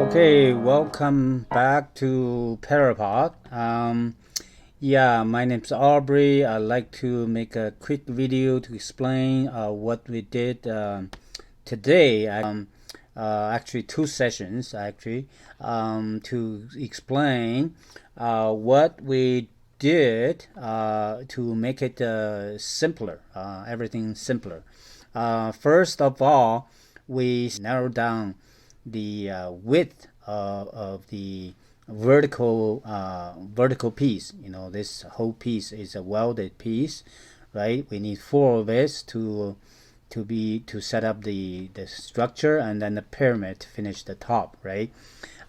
Okay, welcome back to PyraPOD. Yeah, my name's Aubrey. I'd like to make a quick video to explain what we did today. Actually, two sessions to explain what we did to make it simpler, everything simpler. First of all, we narrowed down the width of the vertical piece. This whole piece is a welded piece, right? We need four of this to set up the structure, and then the pyramid to finish the top, right?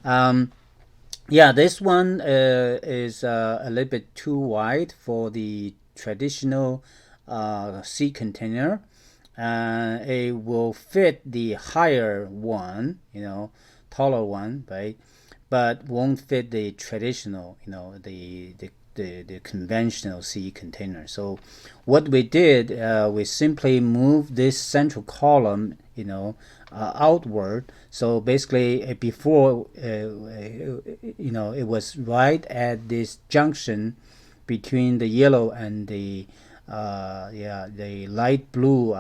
Yeah, this one is a little bit too wide for the traditional sea container. It will fit the higher one, taller one, right? But won't fit the traditional, the conventional sea container. So what we did, we simply moved this central column, outward. So basically, before, it was right at this junction between the yellow and the light blue,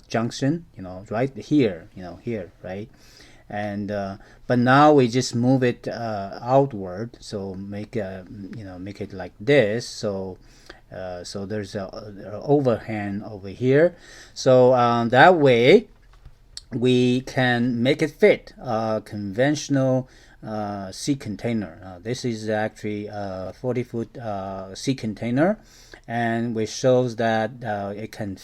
junction, right here, here, right? And but now we just move it outward, so make it like this. So there's a overhang over here, so that way we can make it fit a conventional sea container. This is actually a 40-foot sea container, and which shows that it can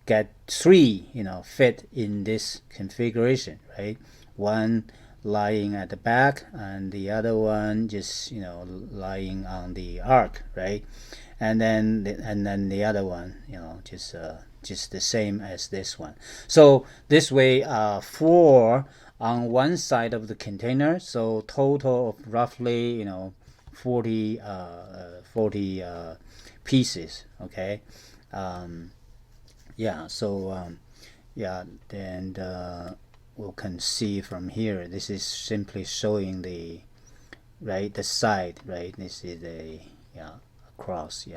get three fit in this configuration, right? One lying at the back, and the other one just lying on the arc, right? And then the other one just the same as this one. So this way, four on one side of the container, so total of roughly 40 pieces. Okay. Yeah, so then we can see from here, this is simply showing the side, right? This is across.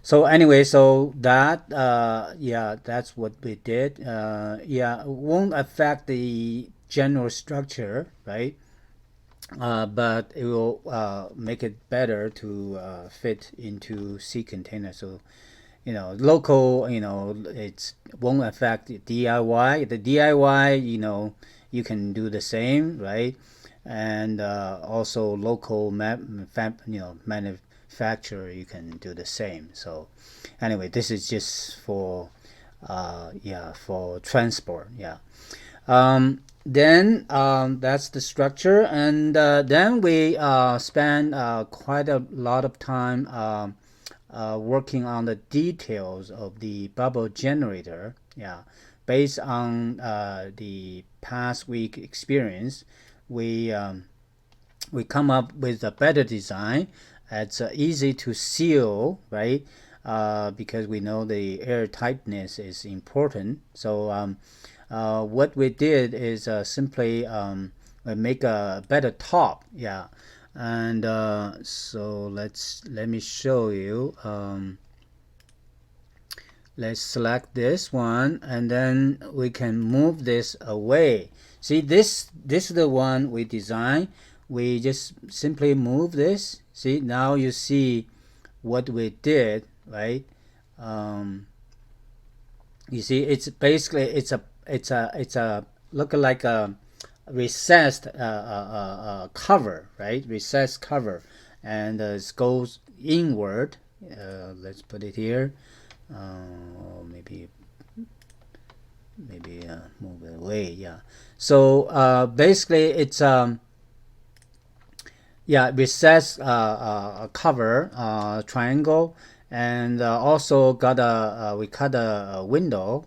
So anyway, so that that's what we did. It won't affect the general structure, right? But it will make it better to fit into sea container. So local, it won't affect the DIY. The DIY, you can do the same, right? And also local manufacturer, you can do the same. So anyway, this is just for for transport. Then that's the structure, and then we spend quite a lot of time working on the details of the bubble generator. Based on the past week experience, we come up with a better design. It's easy to seal, right? Because we know the air tightness is important. So what we did is simply make a better top. And so let me show you. Let's select this one, and then we can move this away. See, this is the one we designed. We just simply move this. See, now you see what we did, right? You see, it's basically it's a look like a recessed cover, right? Recessed cover, and it goes inward. Let's put it here. Maybe move it away. So basically, it's recessed cover, triangle, and also got we cut a window,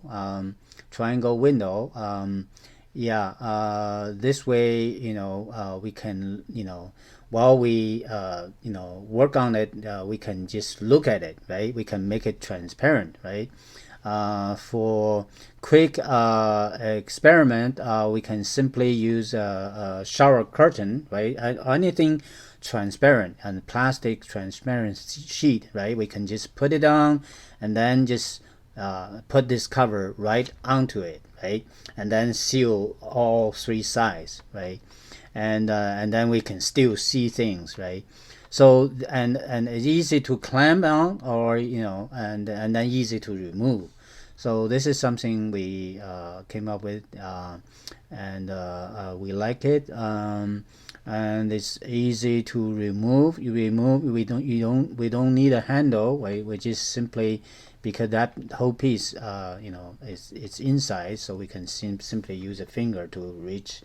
triangle window. This way, we can, while we, work on it, we can just look at it, right? We can make it transparent, right? For quick experiment, we can simply use a shower curtain, right? Anything transparent and plastic transparent sheet, right? We can just put it on and then just put this cover right onto it, right? And then seal all three sides, right? And then we can still see things, right? So and it's easy to clamp on, or and then easy to remove. So this is something we came up with, and we like it. And it's easy to remove. We don't need a handle. We just simply, because that whole piece it's inside, so we can simply use a finger to reach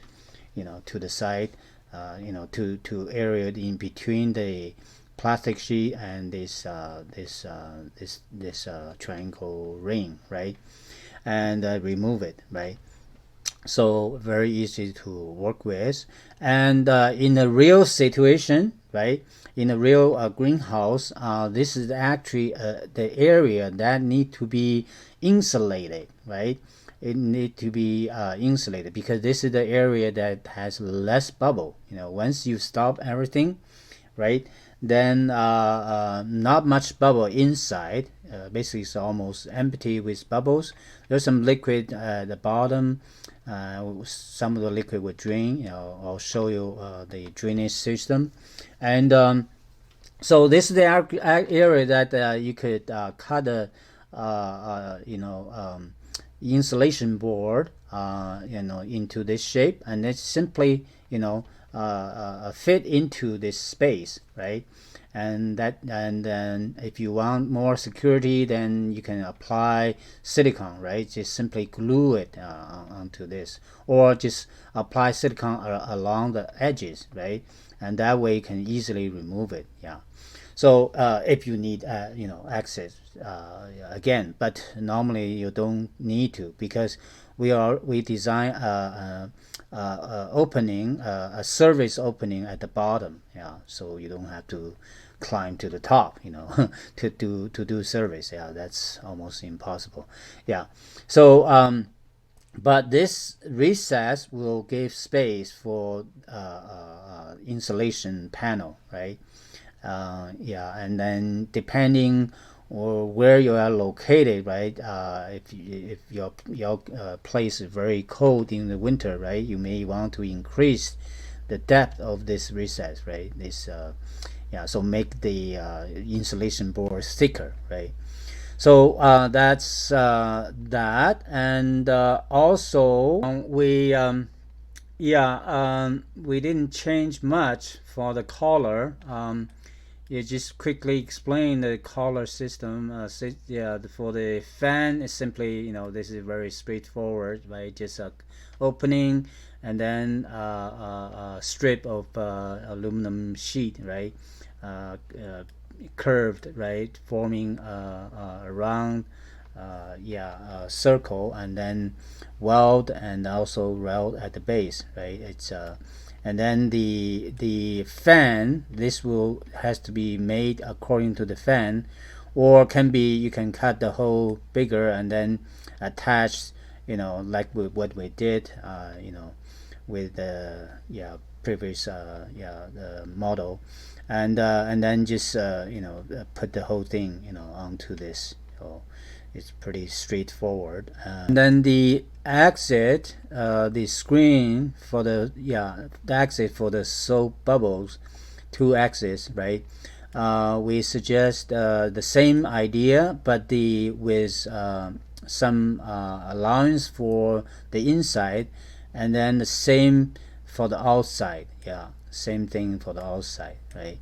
to the side, to area in between the plastic sheet and this triangle ring, right? And remove it, right? So very easy to work with. And in a real situation, right, in a real greenhouse, this is actually the area that need to be insulated, right? It need to be insulated, because this is the area that has less bubble. Once you stop everything, right, then not much bubble inside. Basically it's almost empty with bubbles. There's some liquid at the bottom. Some of the liquid will drain. I'll show you the drainage system. And so this is the area that you could cut a insulation board into this shape, and it's simply fit into this space, right? And then if you want more security, then you can apply silicone, right? Just simply glue it onto this, or just apply silicone along the edges, right? And that way you can easily remove it. Yeah. So if you need access again, but normally you don't need to, because we design opening, a service opening at the bottom. Yeah, so you don't have to climb to the top, to do service. Yeah, that's almost impossible. Yeah. So but this recess will give space for insulation panel, right? Yeah, and then depending or where you are located, right? If your place is very cold in the winter, right, you may want to increase the depth of this recess, right? This yeah, so make the insulation board thicker, right? So that's that. And also we we didn't change much for the color. You just quickly explain the color system. For the fan, it's simply, this is very straightforward, right? Just a opening, and then a strip of aluminum sheet, right? Curved, right? Forming a round, circle, and then weld, and also weld at the base, right? It's and then the fan, this has to be made according to the fan, or you can cut the hole bigger and then attach, like what we did, with the previous the model, and then just put the whole thing onto this. So it's pretty straightforward. And then the exit, the screen for the exit for the soap bubbles, 2 axes, right? We suggest the same idea, but with some allowance for the inside, and then the same for the outside. Yeah, same thing for the outside, right?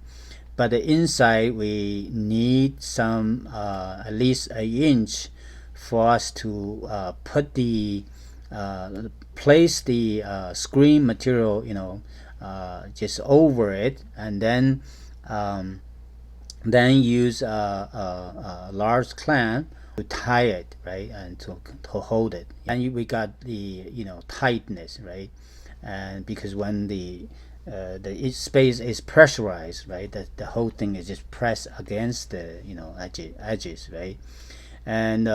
But the inside, we need some at least an inch for us to put the place the screen material, just over it, and then use a large clamp to tie it, right, and to hold it. And we got the tightness, right, and because when the space is pressurized, right, the whole thing is just pressed against the edges, right? And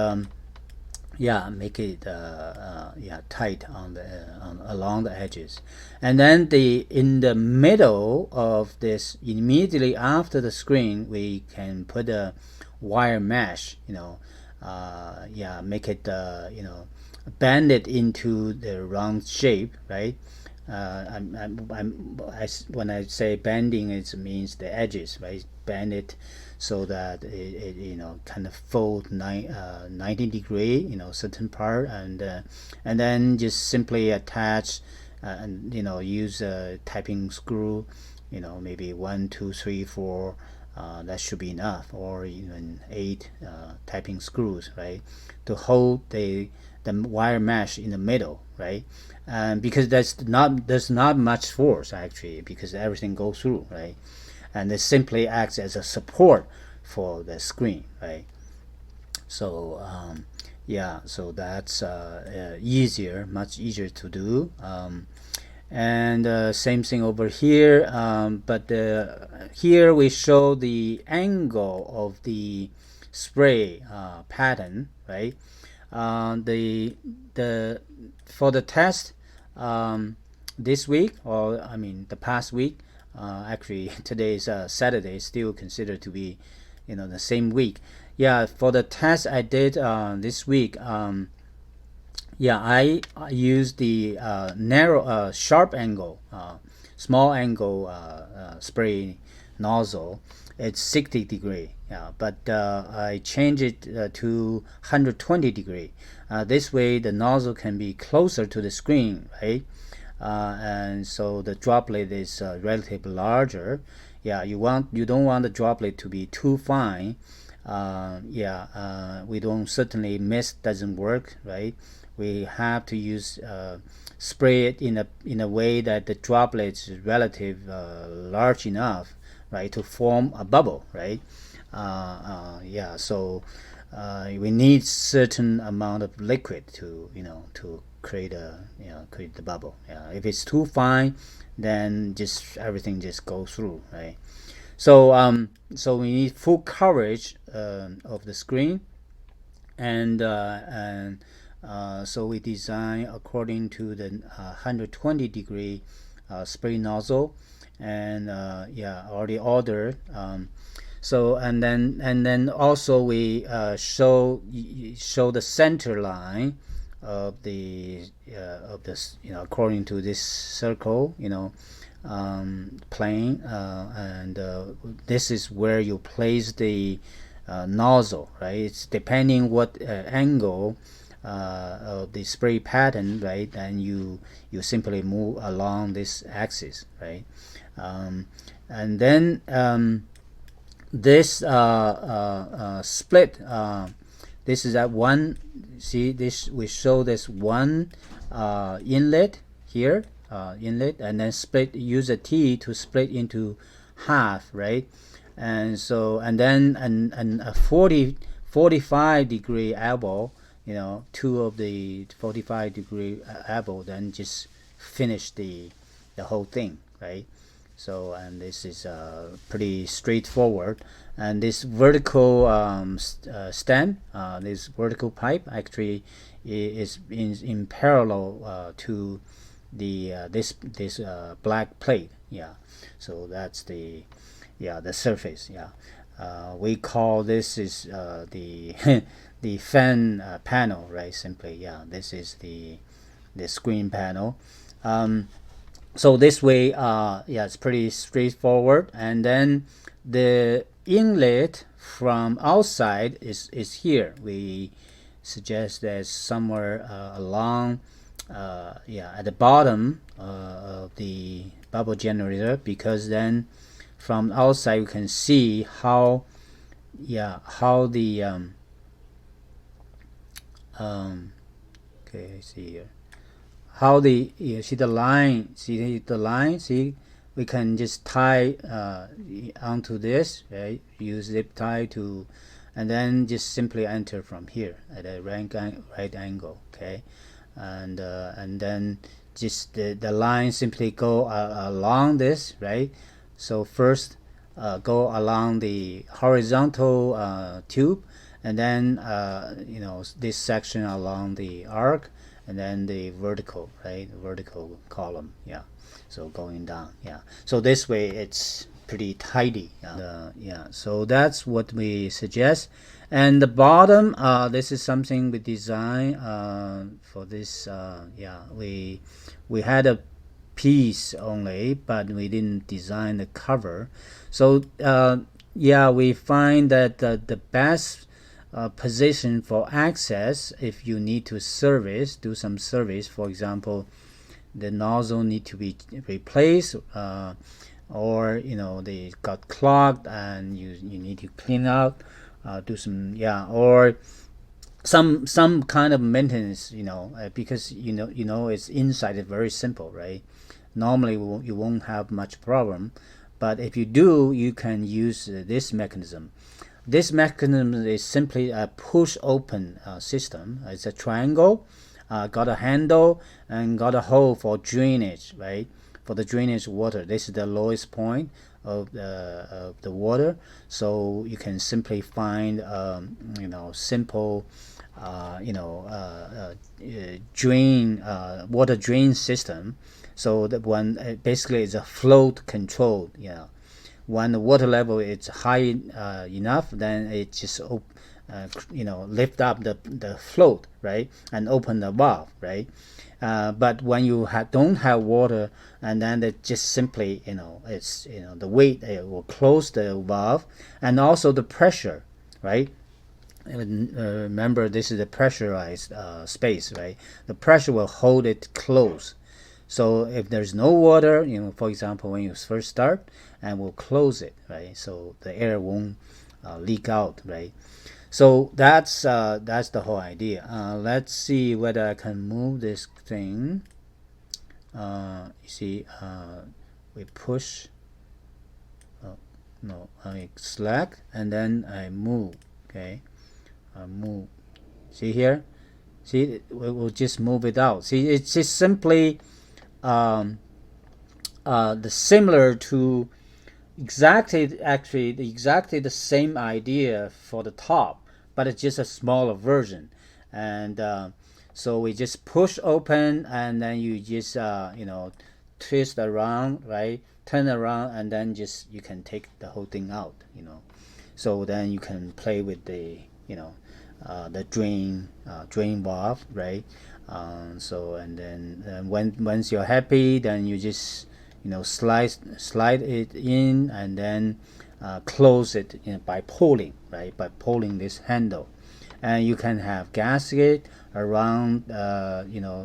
yeah, make it yeah, tight on the along the edges. And then in the middle of this, immediately after the screen, we can put a wire mesh, yeah, make it bend it into the round shape, right? When I say bending, it means the edges, right? Bend it so that it kind of fold 90 degree, certain part, and then just simply attach, and use a typing screw, maybe 1, 2, 3, 4. That should be enough, or even 8 typing screws, right, to hold the wire mesh in the middle, right? Because there's not much force actually, because everything goes through, right? And it simply acts as a support for the screen, right? So yeah, so that's easier, much easier to do. And same thing over here, but here we show the angle of the spray pattern, right? The For the test this week, or I mean the past week, actually today is Saturday, still considered to be the same week. Yeah, for the test I did this week, yeah, I used the narrow sharp angle small angle spray nozzle. It's 60 degree, yeah, but I change it to 120 degree. This way the nozzle can be closer to the screen, right? And so the droplet is relatively larger. Yeah, you don't want the droplet to be too fine. Yeah, we don't, certainly mist doesn't work, right? We have to use spray it in a way that the droplets is relative large enough, right, to form a bubble, right? Yeah, so we need certain amount of liquid to to create create the bubble. Yeah, if it's too fine, then just everything just goes through, right? So we need full coverage of the screen, and so we design according to the 120 degree spray nozzle, and yeah, already ordered. So and then also we show the center line of this, according to this circle, plane, and this is where you place the nozzle, right? It's depending what angle of the spray pattern, right? And you simply move along this axis, right? And then this split, this is at one. See this, we show this one inlet here, inlet, and then split, use a T to split into half, right? And so, and then a 45 degree elbow, two of the 45 degree elbow, then just finish the whole thing, right? So, and this is pretty straightforward. And this vertical stem, this vertical pipe actually is in parallel to the this black plate. Yeah, so that's the surface. Yeah, we call this is the the fan panel, right? Simply, yeah, this is the screen panel. So this way, yeah, it's pretty straightforward. And then the inlet from outside is here. We suggest that somewhere along, yeah, at the bottom of the bubble generator, because then from outside you can see how, yeah, how the okay, see here, how the, you see the line, see, we can just tie onto this, right? Use zip tie to, and then just simply enter from here at a right angle, okay? And then just the line simply go along this, right? So first go along the horizontal tube, and then this section along the arc, and then the vertical, right, vertical column, yeah, so going down, yeah, so this way it's pretty tidy, yeah, so that's what we suggest. And the bottom, this is something we design for this, yeah, we had a piece only, but we didn't design the cover. So yeah, we find that the best position for access, if you need to do some service, for example, the nozzle need to be replaced, or they got clogged and you need to clean out, do some, yeah, or some kind of maintenance, because it's inside, it's very simple, right? Normally you won't have much problem, but if you do, you can use this mechanism. This mechanism is simply a push open system. It's a triangle, got a handle and got a hole for drainage, right? For the drainage water. This is the lowest point of the water, so you can simply find simple water drain system, so that when basically it's a float controlled, when the water level is high enough, then it just lift up the float, right, and open the valve, right. But when you don't have water, and then it just simply it's the weight, it will close the valve, and also the pressure, right. Remember, this is a pressurized space, right? The pressure will hold it closed. So if there's no water, for example, when you first start, and we'll close it, right? So the air won't leak out, right? So that's the whole idea. Let's see whether I can move this thing. You see, we push. Oh, no, I select and then I move. Okay, move. See here? See, we'll just move it out. See, it's just simply similar to exactly the same idea for the top, but it's just a smaller version. And so we just push open, and then you just twist around, right, turn around, and then just you can take the whole thing out, so then you can play with the the drain valve, right. So and then once you're happy, then you just slide it in, and then close it by pulling, right, by pulling this handle. And you can have gasket around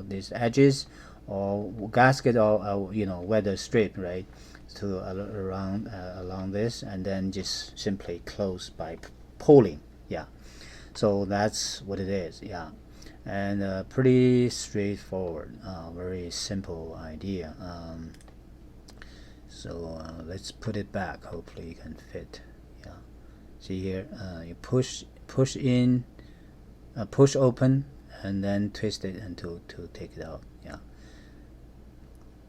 these edges, or gasket, or weather strip, right, to around along this, and then just simply close by pulling. Yeah, so that's what it is. Yeah, and pretty straightforward, very simple idea. So let's put it back. Hopefully you can fit. Yeah, see here, you push in, push open, and then twist it until to take it out. Yeah.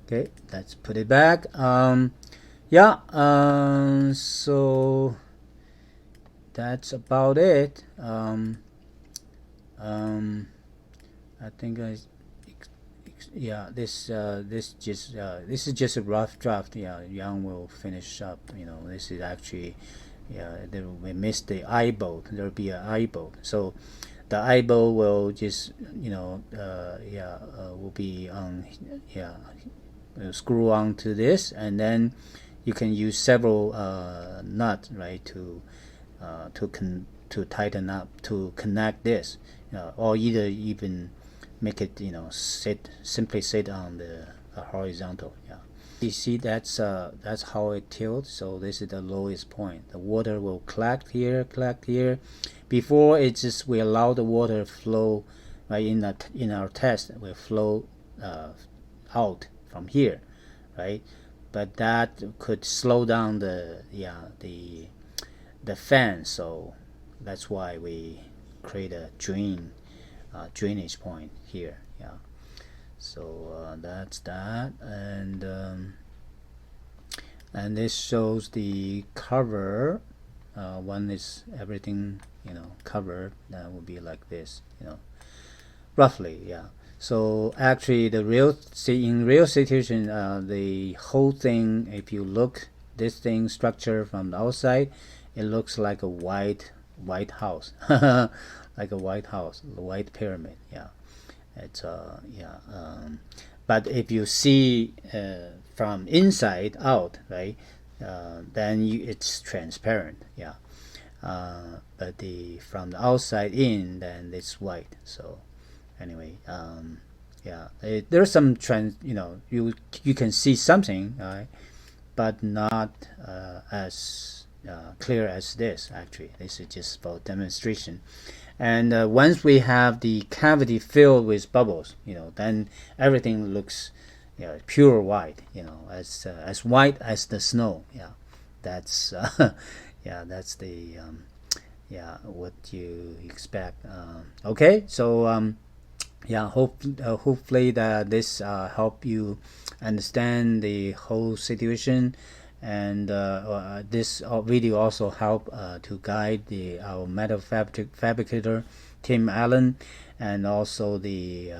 Okay, let's put it back. Yeah. So that's about it. I think yeah, this is just a rough draft. Yeah, Yang will finish up. This is actually, yeah, we missed the eye bolt. There'll be an eye bolt, so the eye bolt will just will be on, yeah, screw on to this, and then you can use several nuts, right, to tighten up, to connect this, or either even make it simply sit on the horizontal. Yeah, you see, that's how it tilts. So this is the lowest point. The water will collect here. Before it just, we allow the water flow, right, in our test, will flow out from here, right. But that could slow down the fan, so that's why we create a drainage point here. Yeah, so that's that. And this shows the cover. One is everything cover will be like this, roughly, yeah. So actually, in real situation, the whole thing, if you look this thing structure from the outside, it looks like a white house, like a white house, the white pyramid. Yeah, it's yeah. But if you see from inside out, right, then it's transparent. Yeah. But from the outside in, then it's white. So anyway, yeah, there's some trend. You can see something, right, but not as clear as this. Actually, this is just for demonstration. And once we have the cavity filled with bubbles, then everything looks pure white. As white as the snow. Yeah, that's yeah, that's the yeah, what you expect. Okay, so yeah, hopefully that this help you understand the whole situation, and this video also help to guide our metal fabricator Tim Allen, and also the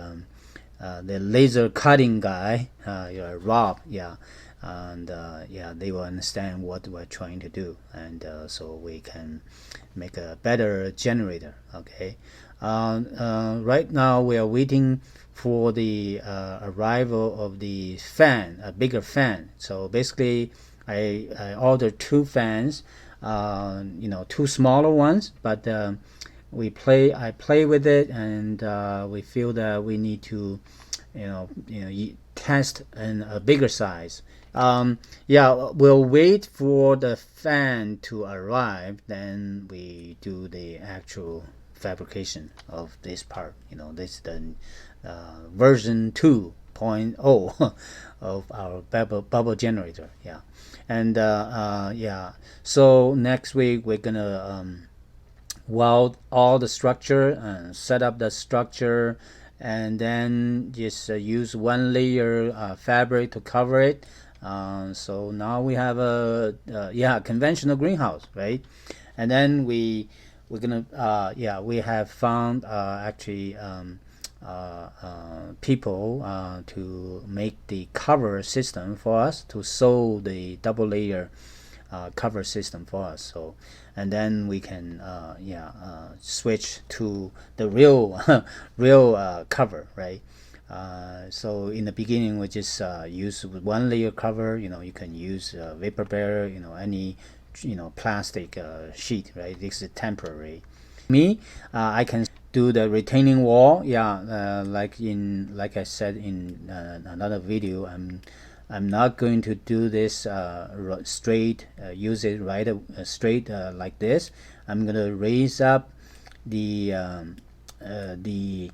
laser cutting guy Rob. Yeah. And yeah, they will understand what we're trying to do, and so we can make a better generator. Okay. Right now we are waiting for the arrival of the fan, a bigger fan. So basically I ordered 2 fans, two smaller ones, but I play with it, and we feel that we need to test in a bigger size. Yeah, we'll wait for the fan to arrive, then we do the actual fabrication of this part. This is the version 2.0 of our bubble generator. Yeah. And yeah, so next week we're gonna weld all the structure and set up the structure, and then just use 1 layer fabric to cover it. So now we have a yeah, conventional greenhouse, right? And then we're gonna yeah, we have found actually people to make the cover system for us, to sew the double layer cover system for us. So, and then we can yeah, switch to the real real cover, right? So in the beginning we just use 1 layer cover. You can use vapor barrier, any plastic sheet, right? This is temporary. I can do the retaining wall. Yeah, like I said in another video, I'm not going to do this straight, use it right straight like this. I'm gonna raise up the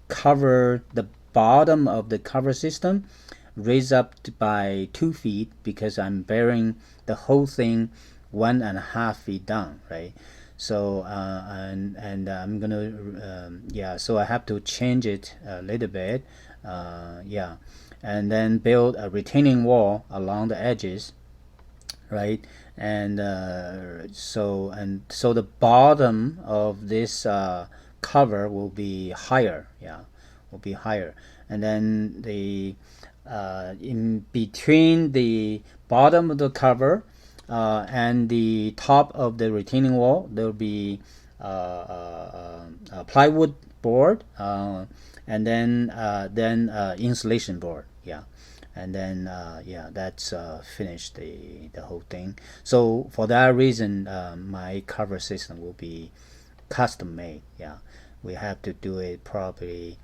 cover, the bottom of the cover system, raise up by 2 feet, because I'm burying the whole thing 1.5 feet down, right? So and I'm gonna yeah, so I have to change it a little bit, yeah, and then build a retaining wall along the edges, right? And so the bottom of this cover will be higher. Yeah, will be higher. And then the in between the bottom of the cover and the top of the retaining wall, there will be a plywood board, and then insulation board. Yeah. And then yeah, that's finished the whole thing. So for that reason, my cover system will be custom made. Yeah, we have to do it properly,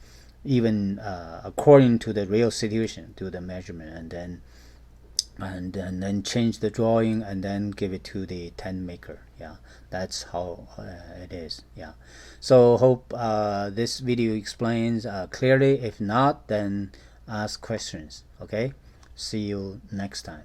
even according to the real situation, do the measurement, and then change the drawing, and then give it to the tent maker. Yeah, that's how it is. Yeah, so hope this video explains clearly. If not, then ask questions. Okay, see you next time.